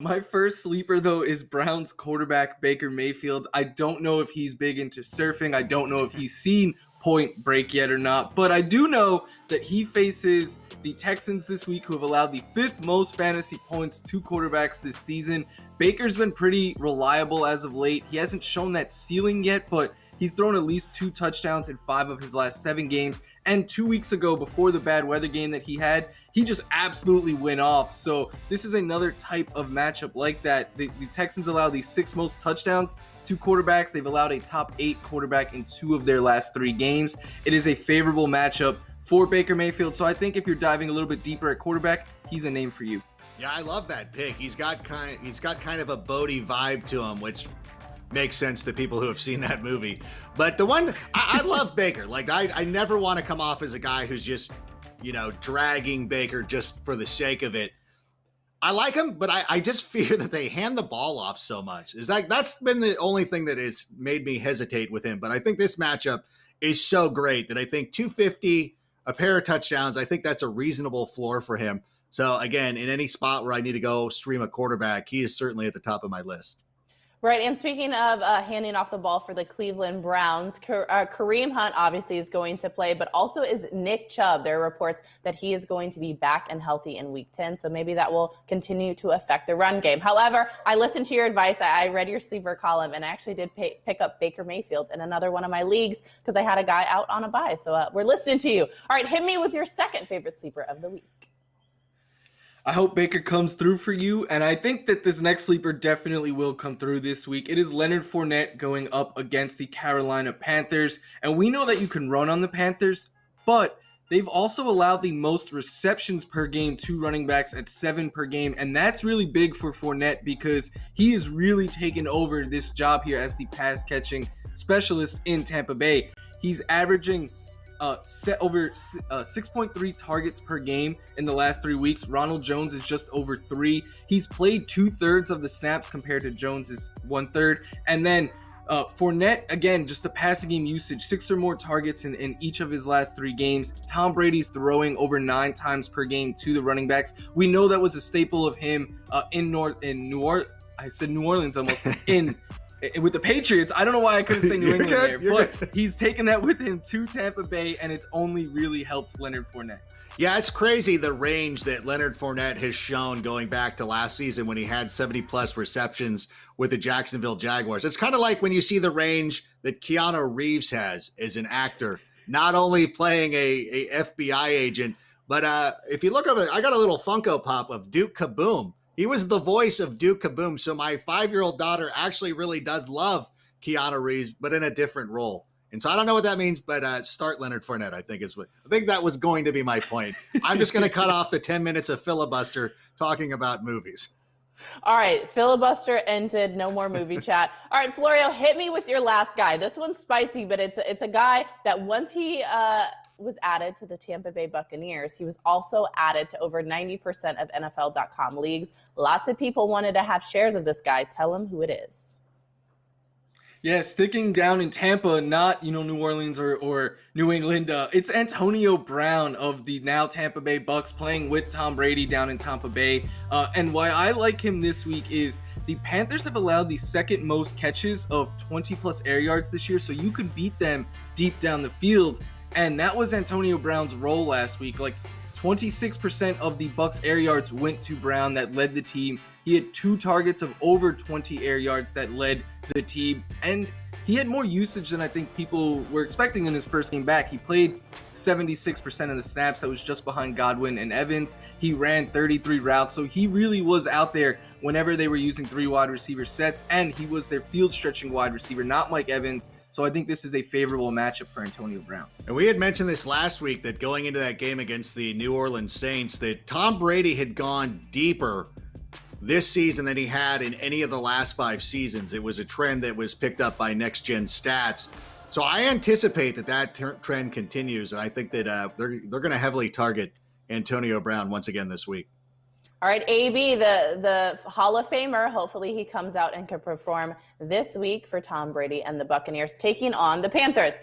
My first sleeper, though, is Browns quarterback Baker Mayfield. I don't know if he's big into surfing. I don't know if he's seen Point Break yet or not, but I do know that he faces the Texans this week, who have allowed the fifth most fantasy points to quarterbacks this season. Baker's been pretty reliable as of late. He hasn't shown that ceiling yet, but he's thrown at least 2 touchdowns in 5 of his last 7 games. And 2 weeks ago, before the bad weather game that he had, he just absolutely went off. So this is another type of matchup like that. The Texans allow the 6 most touchdowns to quarterbacks. They've allowed a top 8 quarterback in 2 of their last 3 games. It is a favorable matchup for Baker Mayfield. So I think if you're diving a little bit deeper at quarterback, he's a name for you. Yeah, I love that pick. He's got kind of a Bodie vibe to him, which makes sense to people who have seen that movie. But the one, I love Baker. Like, I never want to come off as a guy who's just, dragging Baker just for the sake of it. I like him, but I just fear that they hand the ball off so much. That's been the only thing that has made me hesitate with him. But I think this matchup is so great that I think 250, a pair of touchdowns, I think that's a reasonable floor for him. So again, in any spot where I need to go stream a quarterback, he is certainly at the top of my list. Right, and speaking of handing off the ball for the Cleveland Browns, Kareem Hunt obviously is going to play, but also is Nick Chubb. There are reports that he is going to be back and healthy in Week 10, so maybe that will continue to affect the run game. However, I listened to your advice. I read your sleeper column, and I actually did pick up Baker Mayfield in another one of my leagues because I had a guy out on a bye, so we're listening to you. All right, hit me with your second favorite sleeper of the week. I hope Baker comes through for you, and I think that this next sleeper definitely will come through this week. It is Leonard Fournette going up against the Carolina Panthers, and we know that you can run on the Panthers, but they've also allowed the most receptions per game to running backs at 7 per game, and that's really big for Fournette because he has really taken over this job here as the pass-catching specialist in Tampa Bay. He's averaging over 6.3 targets per game in the last 3 weeks. Ronald Jones is just over 3. He's played 2/3 of the snaps compared to Jones's 1/3. And then Fournette, again, just the passing game usage, 6 or more targets in each of his last 3 games. Tom Brady's throwing over 9 times per game to the running backs. We know that was a staple of him in New Orleans. I said New Orleans almost with the Patriots. I don't know why I couldn't say New England there, but he's taken that with him to Tampa Bay, and it's only really helped Leonard Fournette. Yeah, it's crazy the range that Leonard Fournette has shown going back to last season when he had 70-plus receptions with the Jacksonville Jaguars. It's kind of like when you see the range that Keanu Reeves has as an actor, not only playing a FBI agent, but if you look over, I got a little Funko Pop of Duke Kaboom. He was the voice of Duke Kaboom, so my 5-year-old daughter actually really does love Keanu Reeves, but in a different role. And so I don't know what that means, but start Leonard Fournette, I think that was going to be my point. I'm just going to cut off the 10 minutes of filibuster talking about movies. All right, filibuster ended. No more movie chat. All right, Florio, hit me with your last guy. This one's spicy, but it's a guy that once he was added to the Tampa Bay Buccaneers, he was also added to over 90% of NFL.com leagues. Lots of people wanted to have shares of this guy. Tell him who it is. Yeah, sticking down in Tampa, not New Orleans or New England. It's Antonio Brown of the now Tampa Bay Bucks playing with Tom Brady down in Tampa Bay. And why I like him this week is the Panthers have allowed the second most catches of 20-plus air yards this year, so you could beat them deep down the field. And that was Antonio Brown's role last week. Like 26% of the Bucks air yards went to Brown. That led the team. He had 2 targets of over 20 air yards that led the team. And he had more usage than I think people were expecting in his first game back. He played 76% of the snaps. That was just behind Godwin and Evans. He ran 33 routes. So he really was out there whenever they were using 3 wide receiver sets. And he was their field stretching wide receiver, not Mike Evans. So I think this is a favorable matchup for Antonio Brown. And we had mentioned this last week that going into that game against the New Orleans Saints, that Tom Brady had gone deeper this season than he had in any of the last 5 seasons. It was a trend that was picked up by Next Gen Stats. So I anticipate that trend continues, and I think that they're going to heavily target Antonio Brown once again this week. All right, AB, the Hall of Famer, hopefully he comes out and can perform this week for Tom Brady and the Buccaneers taking on the Panthers.